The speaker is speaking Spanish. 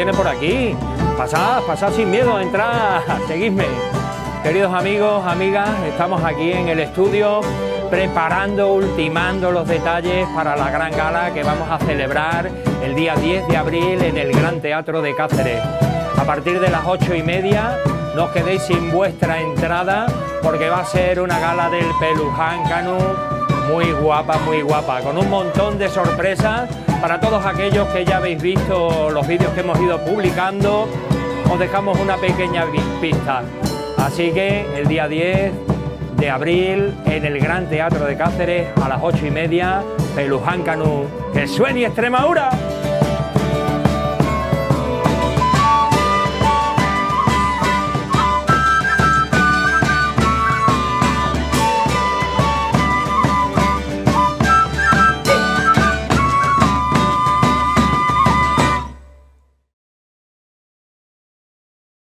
tiene por aquí. Pasad sin miedo, entrad, seguidme. Queridos amigos, amigas, estamos aquí en el estudio preparando, ultimando los detalles para la gran gala que vamos a celebrar el día 10 de abril en el Gran Teatro de Cáceres. A partir de las 8:30 no os quedéis sin vuestra entrada porque va a ser una gala del Pelujáncanu muy guapa, con un montón de sorpresas para todos aquellos que ya habéis visto los vídeos que hemos ido publicando. Os dejamos una pequeña pista. Así que el día 10 de abril en el Gran Teatro de Cáceres a las 8:30, Pelujáncanu, ¡que suene Extremadura!